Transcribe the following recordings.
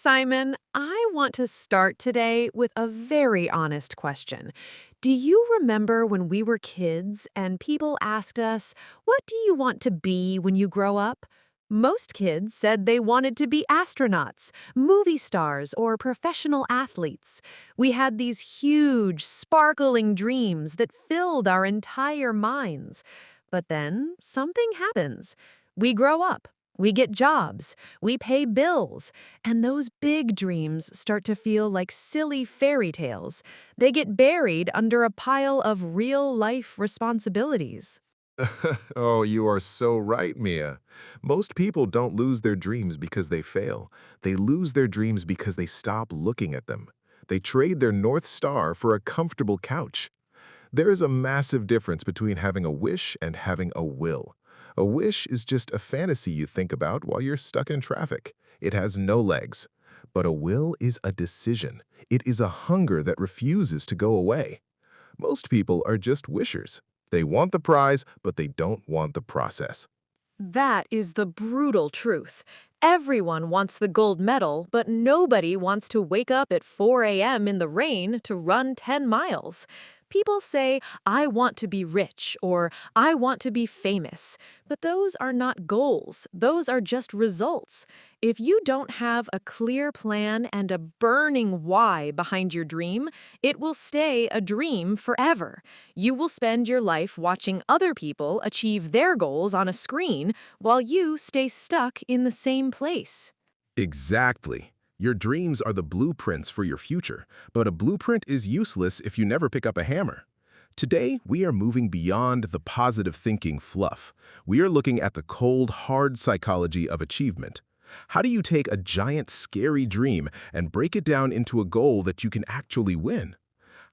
Simon, I want to start today with a very honest question. Do you remember when we were kids and people asked us, "What do you want to be when you grow up?" Most kids said they wanted to be astronauts, movie stars, or professional athletes. We had these huge, sparkling dreams that filled our entire minds. But then something happens. We grow up. We get jobs, we pay bills, and those big dreams start to feel like silly fairy tales. They get buried under a pile of real-life responsibilities. Oh, you are so right, Mia. Most people don't lose their dreams because they fail. They lose their dreams because they stop looking at them. They trade their North Star for a comfortable couch. There is a massive difference between having a wish and having a will. A wish is just a fantasy you think about while you're stuck in traffic. It has no legs. But a will is a decision. It is a hunger that refuses to go away. Most people are just wishers. They want the prize, but they don't want the process. That is the brutal truth. Everyone wants the gold medal, but nobody wants to wake up at 4 a.m. in the rain to run 10 miles. People say, "I want to be rich," or "I want to be famous." But those are not goals. Those are just results. If you don't have a clear plan and a burning why behind your dream, it will stay a dream forever. You will spend your life watching other people achieve their goals on a screen while you stay stuck in the same place. Exactly. Your dreams are the blueprints for your future, but a blueprint is useless if you never pick up a hammer. Today, we are moving beyond the positive thinking fluff. We are looking at the cold, hard psychology of achievement. How do you take a giant, scary dream and break it down into a goal that you can actually win?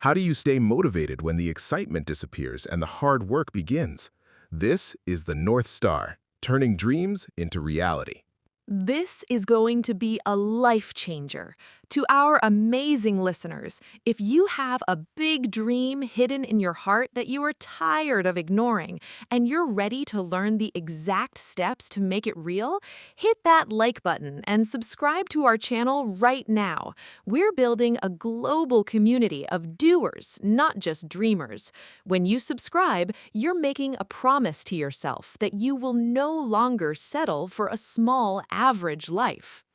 How do you stay motivated when the excitement disappears and the hard work begins? This is the North Star, turning dreams into reality. This is going to be a life changer. To our amazing listeners, if you have a big dream hidden in your heart that you are tired of ignoring and you're ready to learn the exact steps to make it real, hit that like button and subscribe to our channel right now. We're building a global community of doers, not just dreamers. When you subscribe, you're making a promise to yourself that you will no longer settle for a small, average life.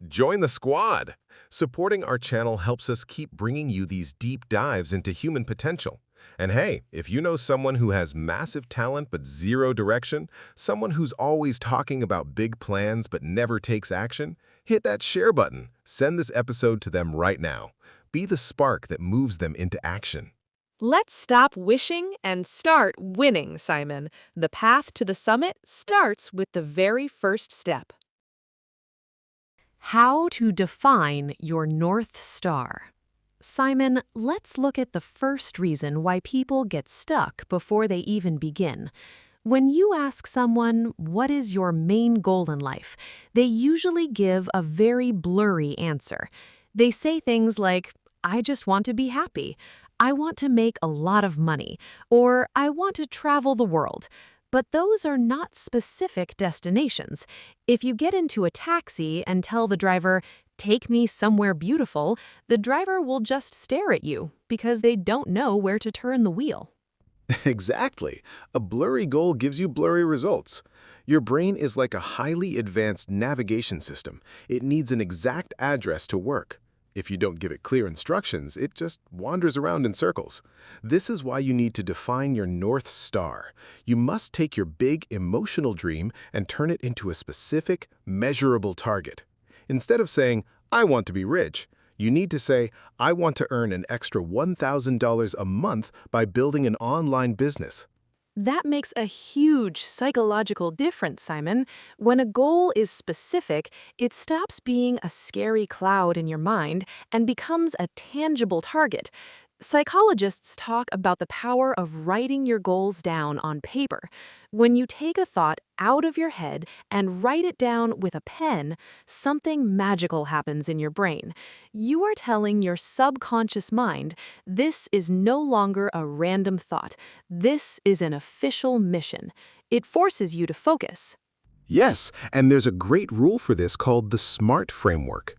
Join the squad! Supporting our channel helps us keep bringing you these deep dives into human potential. And hey, if you know someone who has massive talent but zero direction, someone who's always talking about big plans but never takes action, hit that share button. Send this episode to them right now. Be the spark that moves them into action. Let's stop wishing and start winning, Simon. The path to the summit starts with the very first step. How to define your North Star. Simon, let's look at the first reason why people get stuck before they even begin. When you ask someone, "What is your main goal in life?" they usually give a very blurry answer. They say things like, "I just want to be happy," "I want to make a lot of money," or "I want to travel the world." But those are not specific destinations. If you get into a taxi and tell the driver, "Take me somewhere beautiful," the driver will just stare at you because they don't know where to turn the wheel. Exactly. A blurry goal gives you blurry results. Your brain is like a highly advanced navigation system. It needs an exact address to work. If you don't give it clear instructions, it just wanders around in circles. This is why you need to define your North Star. You must take your big emotional dream and turn it into a specific, measurable target. Instead of saying, "I want to be rich," you need to say, "I want to earn an extra $1,000 a month by building an online business." That makes a huge psychological difference, Simon. When a goal is specific, it stops being a scary cloud in your mind and becomes a tangible target. Psychologists talk about the power of writing your goals down on paper. When you take a thought out of your head and write it down with a pen, something magical happens in your brain. You are telling your subconscious mind, "This is no longer a random thought. This is an official mission." It forces you to focus. Yes, and there's a great rule for this called the SMART framework.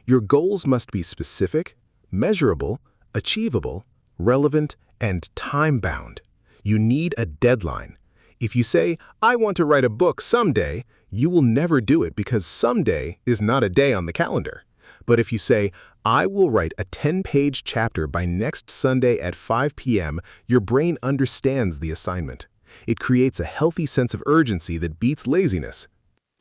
Your goals must be specific, measurable, achievable, relevant, and time-bound. You need a deadline. If you say, "I want to write a book someday," you will never do it because someday is not a day on the calendar. But if you say, "I will write a 10-page chapter by next Sunday at 5 p.m., your brain understands the assignment. It creates a healthy sense of urgency that beats laziness.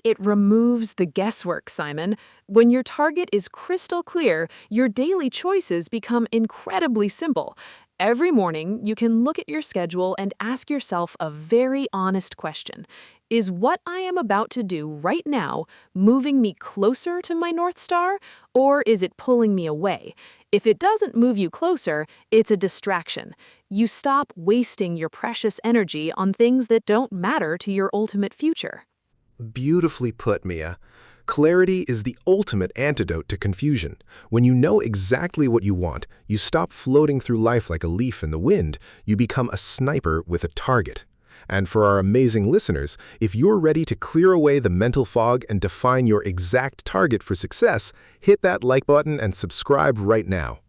It removes the guesswork, Simon. When your target is crystal clear, your daily choices become incredibly simple. Every morning, you can look at your schedule and ask yourself a very honest question. Is what I am about to do right now moving me closer to my North Star, or is it pulling me away? If it doesn't move you closer, it's a distraction. You stop wasting your precious energy on things that don't matter to your ultimate future. Beautifully put, Mia. Clarity is the ultimate antidote to confusion. When you know exactly what you want, you stop floating through life like a leaf in the wind. You become a sniper with a target. And for our amazing listeners, if you're ready to clear away the mental fog and define your exact target for success, hit that like button and subscribe right now.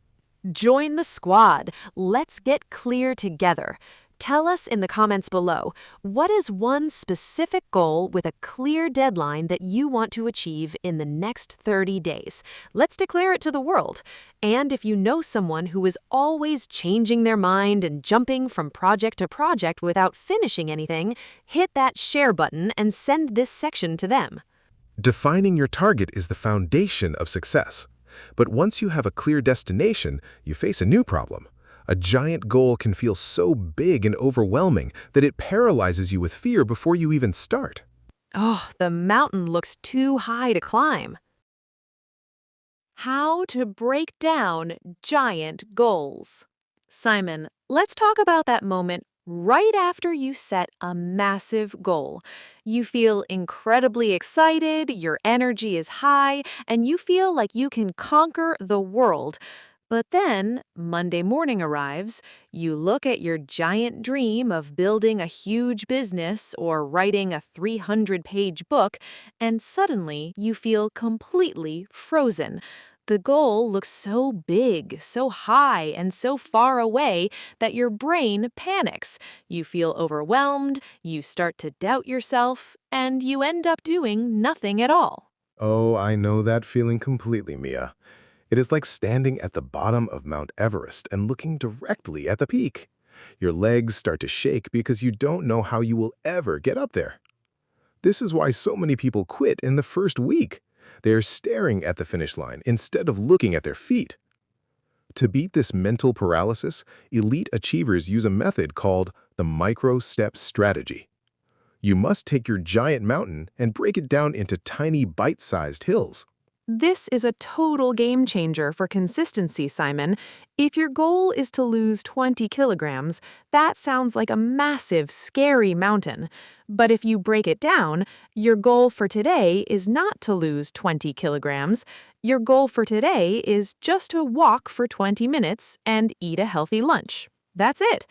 Join the squad. Let's get clear together. Tell us in the comments below, what is one specific goal with a clear deadline that you want to achieve in the next 30 days? Let's declare it to the world. And if you know someone who is always changing their mind and jumping from project to project without finishing anything, hit that share button and send this section to them. Defining your target is the foundation of success. But once you have a clear destination, you face a new problem. A giant goal can feel so big and overwhelming that it paralyzes you with fear before you even start. Oh, the mountain looks too high to climb. How to break down giant goals. Simon, let's talk about that moment right after you set a massive goal. You feel incredibly excited, your energy is high, and you feel like you can conquer the world. But then, Monday morning arrives, you look at your giant dream of building a huge business or writing a 300-page book, and suddenly you feel completely frozen. The goal looks so big, so high, and so far away that your brain panics. You feel overwhelmed, you start to doubt yourself, and you end up doing nothing at all. Oh, I know that feeling completely, Mia. It is like standing at the bottom of Mount Everest and looking directly at the peak. Your legs start to shake because you don't know how you will ever get up there. This is why so many people quit in the first week. They are staring at the finish line instead of looking at their feet. To beat this mental paralysis, elite achievers use a method called the micro-step strategy. You must take your giant mountain and break it down into tiny bite-sized hills. This is a total game changer for consistency, Simon. If your goal is to lose 20 kilograms, that sounds like a massive, scary mountain. But if you break it down, your goal for today is not to lose 20 kilograms. Your goal for today is just to walk for 20 minutes and eat a healthy lunch. That's it.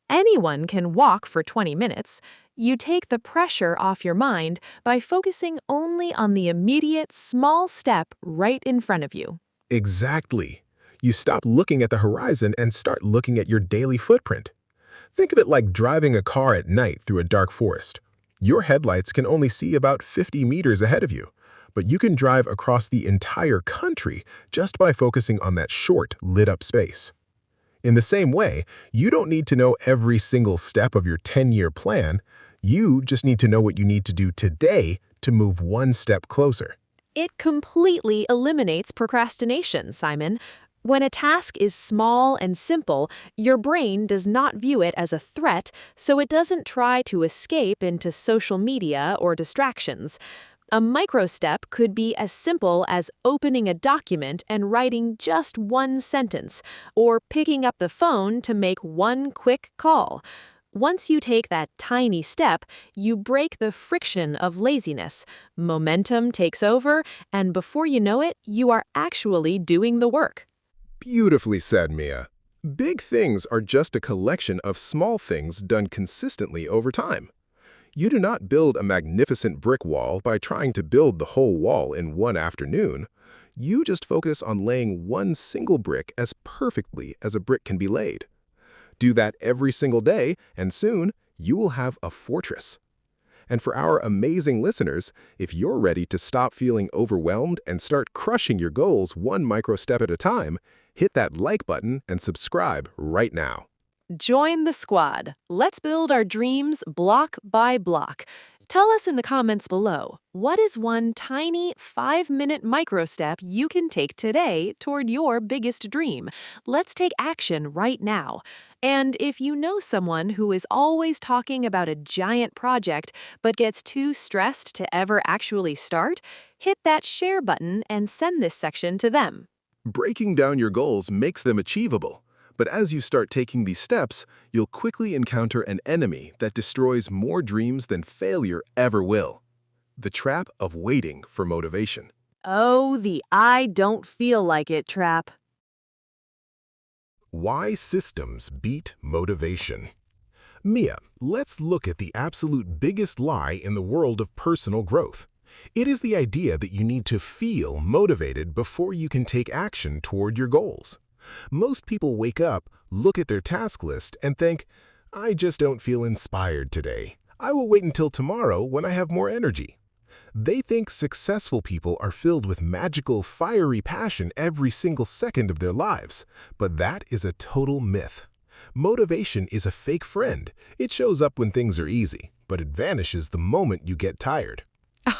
Anyone can walk for 20 minutes. You take the pressure off your mind by focusing only on the immediate small step right in front of you. Exactly. You stop looking at the horizon and start looking at your daily footprint. Think of it like driving a car at night through a dark forest. Your headlights can only see about 50 meters ahead of you, but you can drive across the entire country just by focusing on that short, lit-up space. In the same way, you don't need to know every single step of your 10-year plan. You just need to know what you need to do today to move one step closer. It completely eliminates procrastination, Simon. When a task is small and simple, your brain does not view it as a threat, so it doesn't try to escape into social media or distractions. A micro-step could be as simple as opening a document and writing just one sentence, or picking up the phone to make one quick call. Once you take that tiny step, you break the friction of laziness. Momentum takes over, and before you know it, you are actually doing the work. Beautifully said, Mia. Big things are just a collection of small things done consistently over time. You do not build a magnificent brick wall by trying to build the whole wall in one afternoon. You just focus on laying one single brick as perfectly as a brick can be laid. Do that every single day, and soon you will have a fortress. And for our amazing listeners, if you're ready to stop feeling overwhelmed and start crushing your goals one micro step at a time, hit that like button and subscribe right now. Join the squad. Let's build our dreams block by block. Tell us in the comments below, what is one tiny 5-minute micro step you can take today toward your biggest dream? Let's take action right now. And if you know someone who is always talking about a giant project but gets too stressed to ever actually start, hit that share button and send this section to them. Breaking down your goals makes them achievable. But as you start taking these steps, you'll quickly encounter an enemy that destroys more dreams than failure ever will. The trap of waiting for motivation. Oh, the I don't feel like it trap. Why systems beat motivation. Mia, let's look at the absolute biggest lie in the world of personal growth. It is the idea that you need to feel motivated before you can take action toward your goals. Most people wake up, look at their task list, and think, I just don't feel inspired today. I will wait until tomorrow when I have more energy. They think successful people are filled with magical, fiery passion every single second of their lives, but that is a total myth. Motivation is a fake friend. It shows up when things are easy, but it vanishes the moment you get tired.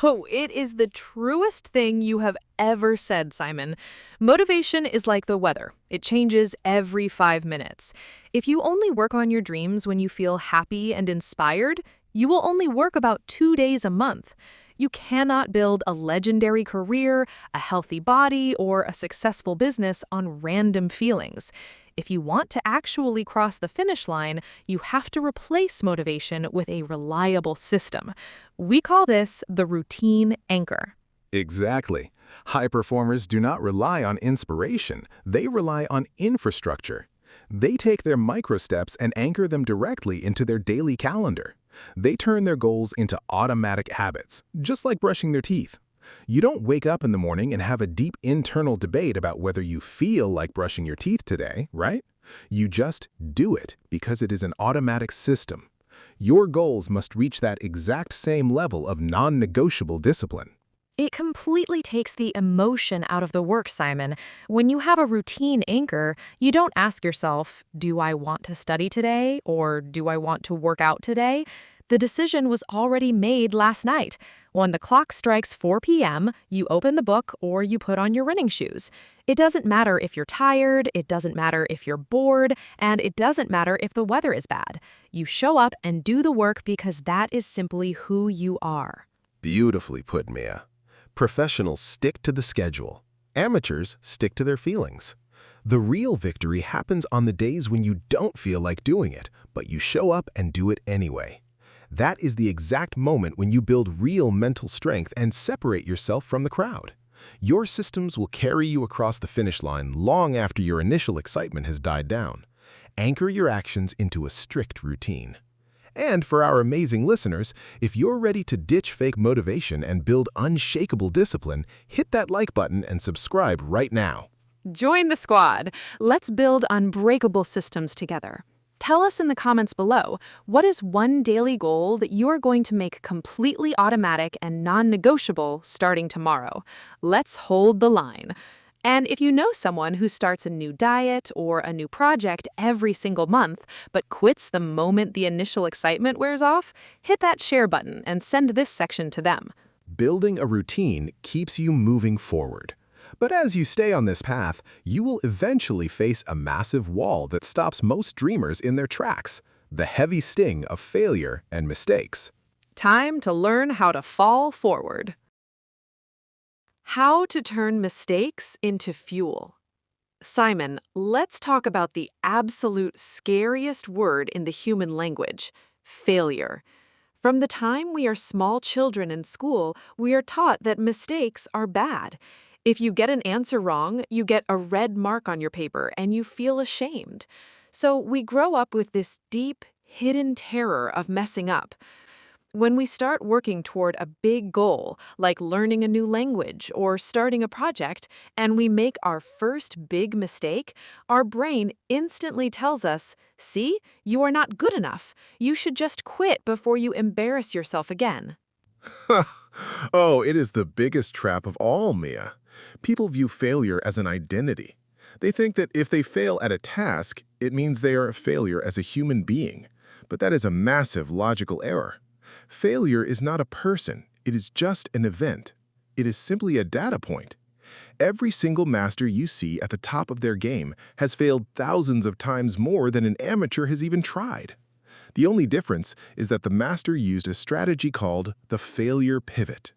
Oh, it is the truest thing you have ever said, Simon. Motivation is like the weather. It changes every 5 minutes. If you only work on your dreams when you feel happy and inspired, you will only work about 2 days a month. You cannot build a legendary career, a healthy body, or a successful business on random feelings. If you want to actually cross the finish line, you have to replace motivation with a reliable system. We call this the routine anchor. Exactly. High performers do not rely on inspiration. They rely on infrastructure. They take their micro steps and anchor them directly into their daily calendar. They turn their goals into automatic habits, just like brushing their teeth. You don't wake up in the morning and have a deep internal debate about whether you feel like brushing your teeth today, right? You just do it because it is an automatic system. Your goals must reach that exact same level of non-negotiable discipline. It completely takes the emotion out of the work, Simon. When you have a routine anchor, you don't ask yourself, do I want to study today or do I want to work out today? The decision was already made last night. When the clock strikes 4 p.m., you open the book or you put on your running shoes. It doesn't matter if you're tired, it doesn't matter if you're bored, and it doesn't matter if the weather is bad. You show up and do the work because that is simply who you are. Beautifully put, Mia. Professionals stick to the schedule. Amateurs stick to their feelings. The real victory happens on the days when you don't feel like doing it, but you show up and do it anyway. That is the exact moment when you build real mental strength and separate yourself from the crowd. Your systems will carry you across the finish line long after your initial excitement has died down. Anchor your actions into a strict routine. And for our amazing listeners, if you're ready to ditch fake motivation and build unshakable discipline, hit that like button and subscribe right now. Join the squad. Let's build unbreakable systems together. Tell us in the comments below, what is one daily goal that you are going to make completely automatic and non-negotiable starting tomorrow? Let's hold the line. And if you know someone who starts a new diet or a new project every single month, but quits the moment the initial excitement wears off, hit that share button and send this section to them. Building a routine keeps you moving forward. But as you stay on this path, you will eventually face a massive wall that stops most dreamers in their tracks, the heavy sting of failure and mistakes. Time to learn how to fall forward. How to turn mistakes into fuel. Simon, let's talk about the absolute scariest word in the human language, failure. From the time we are small children in school, we are taught that mistakes are bad. If you get an answer wrong, you get a red mark on your paper and you feel ashamed. So we grow up with this deep, hidden terror of messing up. When we start working toward a big goal, like learning a new language or starting a project, and we make our first big mistake, our brain instantly tells us, see, you are not good enough. You should just quit before you embarrass yourself again. Oh, it is the biggest trap of all, Mia. People view failure as an identity. They think that if they fail at a task, it means they are a failure as a human being. But that is a massive logical error. Failure is not a person, it is just an event. It is simply a data point. Every single master you see at the top of their game has failed thousands of times more than an amateur has even tried. The only difference is that the master used a strategy called the failure pivot.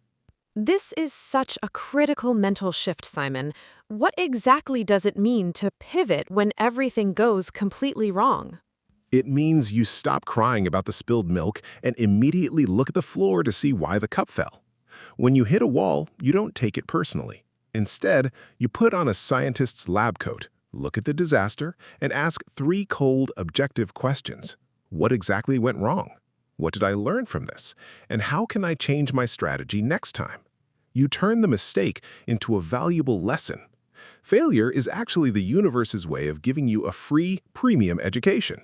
This is such a critical mental shift, Simon. What exactly does it mean to pivot when everything goes completely wrong? It means you stop crying about the spilled milk and immediately look at the floor to see why the cup fell. When you hit a wall, you don't take it personally. Instead, you put on a scientist's lab coat, look at the disaster, and ask 3 cold, objective questions. What exactly went wrong? What did I learn from this? And how can I change my strategy next time? You turn the mistake into a valuable lesson. Failure is actually the universe's way of giving you a free, premium education.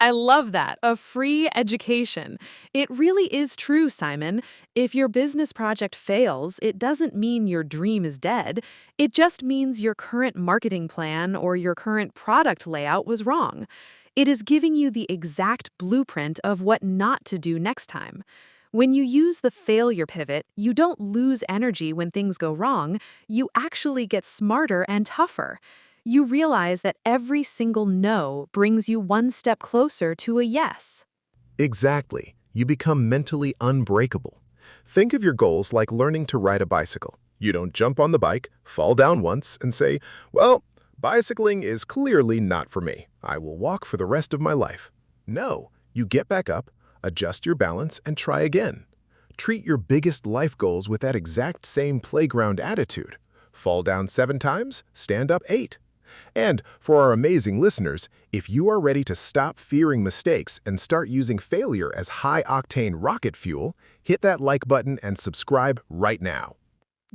I love that. A free education. It really is true, Simon. If your business project fails, it doesn't mean your dream is dead. It just means your current marketing plan or your current product layout was wrong. It is giving you the exact blueprint of what not to do next time. When you use the failure pivot, you don't lose energy when things go wrong. You actually get smarter and tougher. You realize that every single no brings you one step closer to a yes. Exactly. You become mentally unbreakable. Think of your goals like learning to ride a bicycle. You don't jump on the bike, fall down once, and say, well, bicycling is clearly not for me. I will walk for the rest of my life. No, you get back up, adjust your balance, and try again. Treat your biggest life goals with that exact same playground attitude. Fall down 7 times, stand up 8. And for our amazing listeners, if you are ready to stop fearing mistakes and start using failure as high-octane rocket fuel, hit that like button and subscribe right now.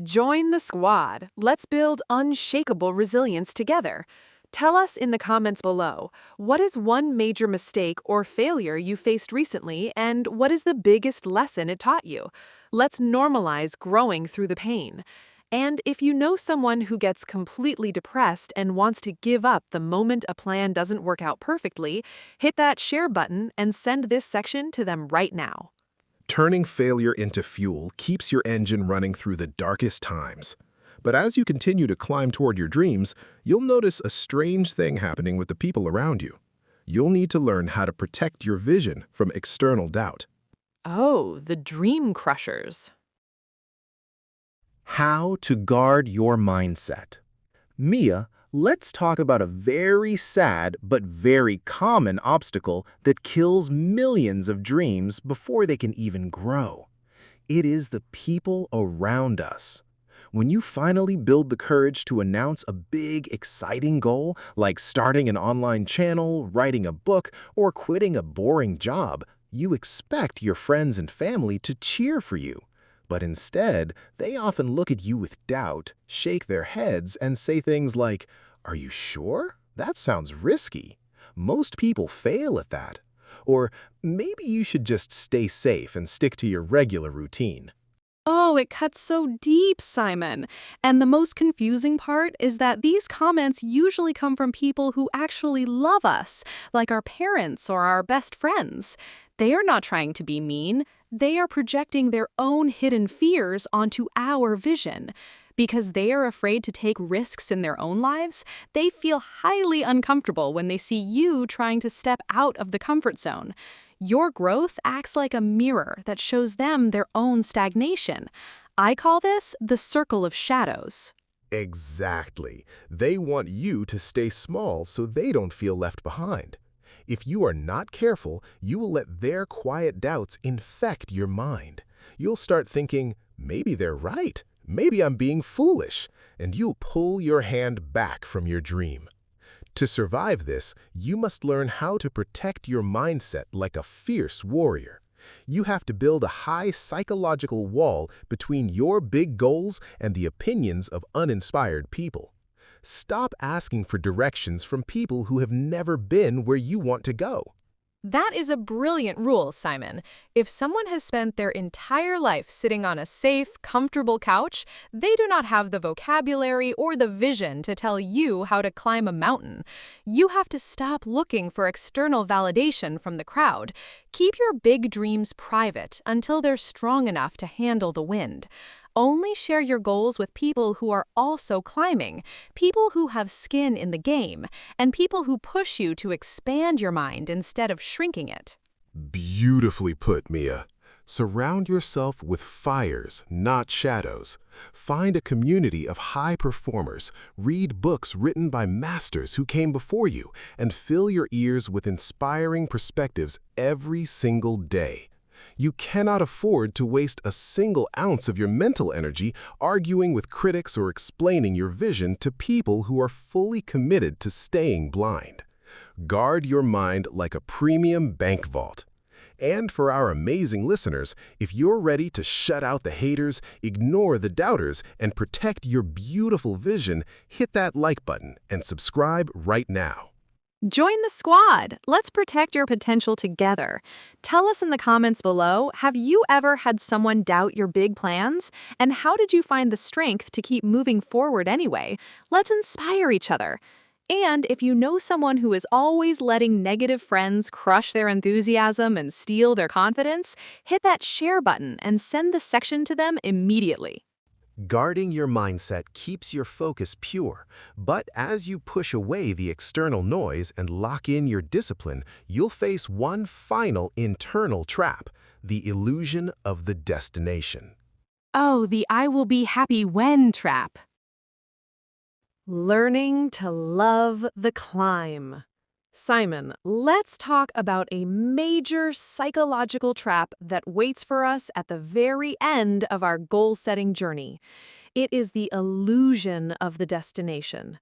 Join the squad. Let's build unshakable resilience together. Tell us in the comments below, what is one major mistake or failure you faced recently, and what is the biggest lesson it taught you? Let's normalize growing through the pain. And if you know someone who gets completely depressed and wants to give up the moment a plan doesn't work out perfectly, hit that share button and send this section to them right now. Turning failure into fuel keeps your engine running through the darkest times. But as you continue to climb toward your dreams, you'll notice a strange thing happening with the people around you. You'll need to learn how to protect your vision from external doubt. Oh, the dream crushers. How to guard your mindset. Mia, let's talk about a very sad but very common obstacle that kills millions of dreams before they can even grow. It is the people around us. When you finally build the courage to announce a big, exciting goal, like starting an online channel, writing a book, or quitting a boring job, you expect your friends and family to cheer for you. But instead, they often look at you with doubt, shake their heads, and say things like, "Are you sure? That sounds risky. Most people fail at that." Or, "Maybe you should just stay safe and stick to your regular routine." Oh, it cuts so deep, Simon. And the most confusing part is that these comments usually come from people who actually love us, like our parents or our best friends. They are not trying to be mean. They are projecting their own hidden fears onto our vision. Because they are afraid to take risks in their own lives, they feel highly uncomfortable when they see you trying to step out of the comfort zone. Your growth acts like a mirror that shows them their own stagnation. I call this the circle of shadows. Exactly. They want you to stay small so they don't feel left behind. If you are not careful, you will let their quiet doubts infect your mind. You'll start thinking, maybe they're right, maybe I'm being foolish, and you'll pull your hand back from your dream. To survive this, you must learn how to protect your mindset like a fierce warrior. You have to build a high psychological wall between your big goals and the opinions of uninspired people. Stop asking for directions from people who have never been where you want to go. That is a brilliant rule, Simon. If someone has spent their entire life sitting on a safe, comfortable couch, they do not have the vocabulary or the vision to tell you how to climb a mountain. You have to stop looking for external validation from the crowd. Keep your big dreams private until they're strong enough to handle the wind. Only share your goals with people who are also climbing, people who have skin in the game, and people who push you to expand your mind instead of shrinking it. Beautifully put, Mia. Surround yourself with fires, not shadows. Find a community of high performers, read books written by masters who came before you, and fill your ears with inspiring perspectives every single day. You cannot afford to waste a single ounce of your mental energy arguing with critics or explaining your vision to people who are fully committed to staying blind. Guard your mind like a premium bank vault. And for our amazing listeners, if you're ready to shut out the haters, ignore the doubters, and protect your beautiful vision, hit that like button and subscribe right now. Join the squad. Let's protect your potential together. Tell us in the comments below, have you ever had someone doubt your big plans? And how did you find the strength to keep moving forward anyway? Let's inspire each other. And if you know someone who is always letting negative friends crush their enthusiasm and steal their confidence, hit that share button and send the section to them immediately. Guarding your mindset keeps your focus pure, but as you push away the external noise and lock in your discipline, you'll face one final internal trap, the illusion of the destination. Oh, the I will be happy when trap. Learning to love the climb. Simon, let's talk about a major psychological trap that waits for us at the very end of our goal-setting journey. It is the illusion of the destination.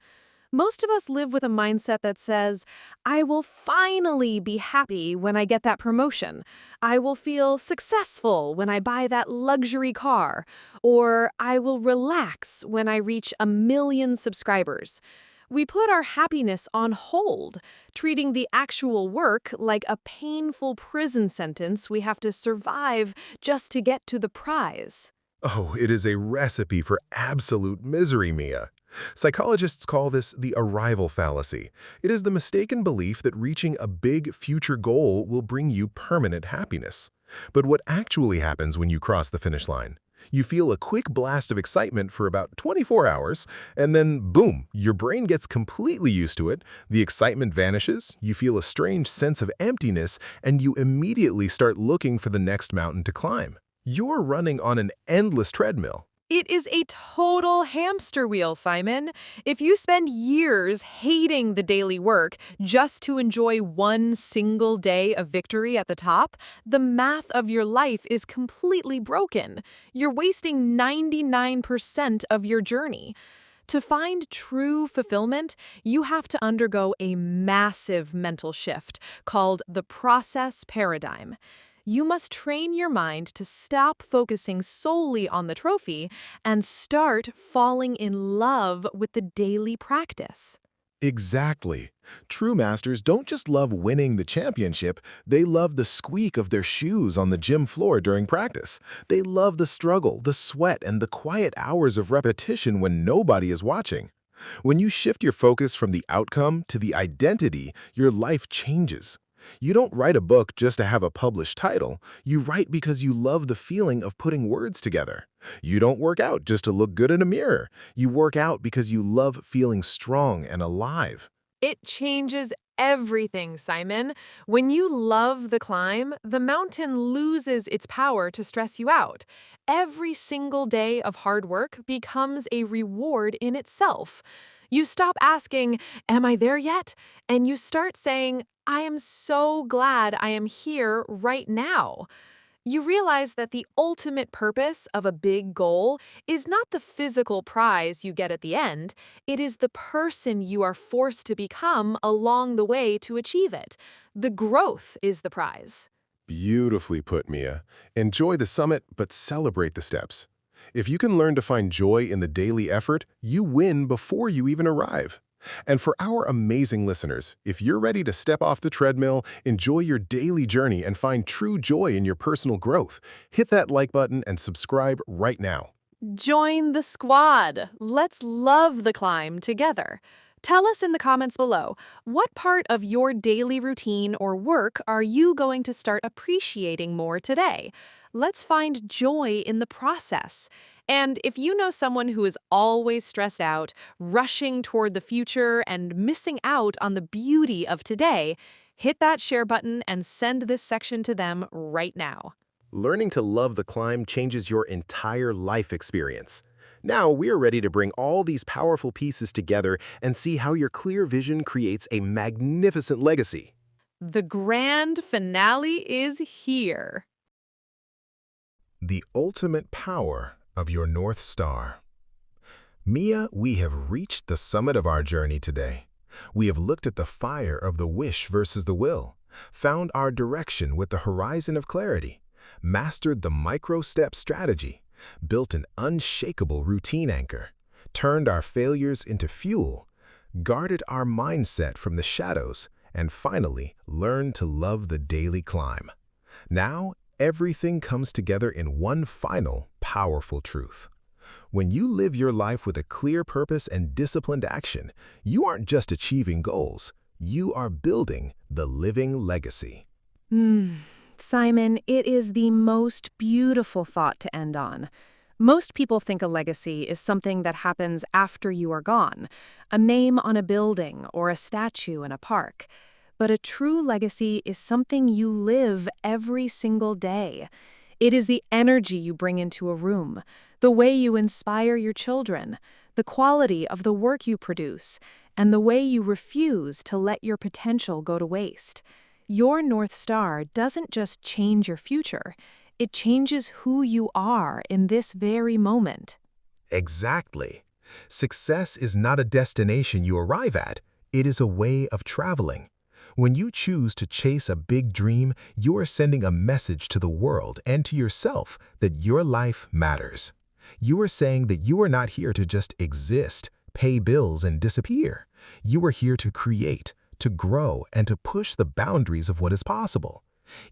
Most of us live with a mindset that says, I will finally be happy when I get that promotion. I will feel successful when I buy that luxury car. Or I will relax when I reach 1 million subscribers. We put our happiness on hold, treating the actual work like a painful prison sentence we have to survive just to get to the prize. Oh, it is a recipe for absolute misery, Mia. Psychologists call this the arrival fallacy. It is the mistaken belief that reaching a big future goal will bring you permanent happiness. But what actually happens when you cross the finish line? You feel a quick blast of excitement for about 24 hours, and then boom, your brain gets completely used to it, the excitement vanishes, you feel a strange sense of emptiness, and you immediately start looking for the next mountain to climb. You're running on an endless treadmill. It is a total hamster wheel, Simon. If you spend years hating the daily work just to enjoy one single day of victory at the top, the math of your life is completely broken. You're wasting 99% of your journey. To find true fulfillment, you have to undergo a massive mental shift called the process paradigm. You must train your mind to stop focusing solely on the trophy and start falling in love with the daily practice. Exactly. True masters don't just love winning the championship, they love the squeak of their shoes on the gym floor during practice. They love the struggle, the sweat, and the quiet hours of repetition when nobody is watching. When you shift your focus from the outcome to the identity, your life changes. You don't write a book just to have a published title. You write because you love the feeling of putting words together. You don't work out just to look good in a mirror. You work out because you love feeling strong and alive. It changes everything, Simon. When you love the climb, the mountain loses its power to stress you out. Every single day of hard work becomes a reward in itself. You stop asking, am I there yet? And you start saying, I am so glad I am here right now. You realize that the ultimate purpose of a big goal is not the physical prize you get at the end, it is the person you are forced to become along the way to achieve it. The growth is the prize. Beautifully put, Mia. Enjoy the summit, but celebrate the steps. If you can learn to find joy in the daily effort, you win before you even arrive. And for our amazing listeners, if you're ready to step off the treadmill, enjoy your daily journey, and find true joy in your personal growth, hit that like button and subscribe right now. Join the squad. Let's love the climb together. Tell us in the comments below, what part of your daily routine or work are you going to start appreciating more today? Let's find joy in the process. And if you know someone who is always stressed out, rushing toward the future, and missing out on the beauty of today, hit that share button and send this section to them right now. Learning to love the climb changes your entire life experience. Now we're ready to bring all these powerful pieces together and see how your clear vision creates a magnificent legacy. The grand finale is here. The ultimate power of your North Star. Mia, we have reached the summit of our journey today. We have looked at the fire of the wish versus the will, found our direction with the horizon of clarity, mastered the micro-step strategy, built an unshakable routine anchor, turned our failures into fuel, guarded our mindset from the shadows, and finally learned to love the daily climb. Now, everything comes together in one final, powerful truth. When you live your life with a clear purpose and disciplined action, you aren't just achieving goals, you are building the living legacy. Simon, it is the most beautiful thought to end on. Most people think a legacy is something that happens after you are gone, a name on a building or a statue in a park. But a true legacy is something you live every single day. It is the energy you bring into a room, the way you inspire your children, the quality of the work you produce, and the way you refuse to let your potential go to waste. Your North Star doesn't just change your future, it changes who you are in this very moment. Exactly. Success is not a destination you arrive at, it is a way of traveling. When you choose to chase a big dream, you are sending a message to the world and to yourself that your life matters. You are saying that you are not here to just exist, pay bills, and disappear. You are here to create, to grow, and to push the boundaries of what is possible.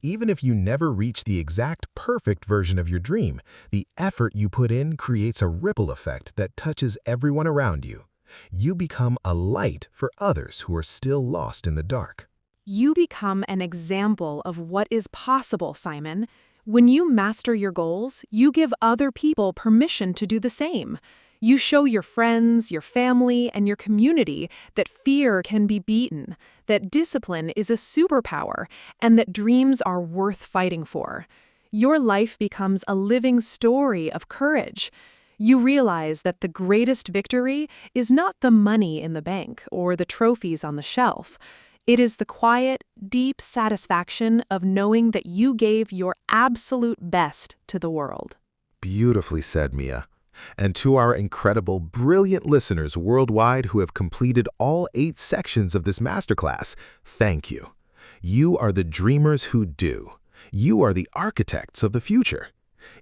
Even if you never reach the exact perfect version of your dream, the effort you put in creates a ripple effect that touches everyone around you. You become a light for others who are still lost in the dark. You become an example of what is possible, Simon. When you master your goals, you give other people permission to do the same. You show your friends, your family, and your community that fear can be beaten, that discipline is a superpower, and that dreams are worth fighting for. Your life becomes a living story of courage. You realize that the greatest victory is not the money in the bank or the trophies on the shelf. It is the quiet, deep satisfaction of knowing that you gave your absolute best to the world. Beautifully said, Mia. And to our incredible, brilliant listeners worldwide who have completed all 8 sections of this masterclass, thank you. You are the dreamers who do. You are the architects of the future.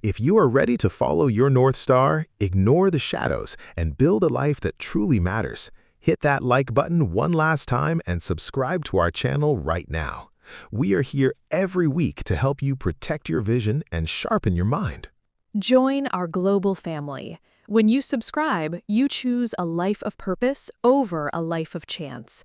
If you are ready to follow your North Star, ignore the shadows, and build a life that truly matters, hit that like button one last time and subscribe to our channel right now. We are here every week to help you protect your vision and sharpen your mind. Join our global family. When you subscribe, you choose a life of purpose over a life of chance.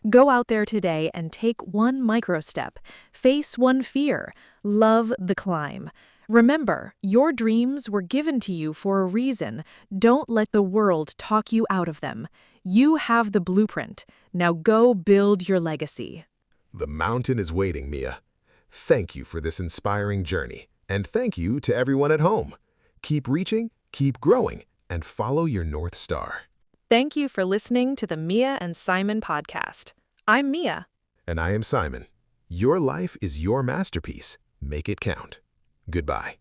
Go out there today and take one micro-step. Face one fear. Love the climb. Remember, your dreams were given to you for a reason. Don't let the world talk you out of them. You have the blueprint. Now go build your legacy. The mountain is waiting, Mia. Thank you for this inspiring journey. And thank you to everyone at home. Keep reaching, keep growing, and follow your North Star. Thank you for listening to the Mia and Simon podcast. I'm Mia. And I am Simon. Your life is your masterpiece. Make it count. Goodbye.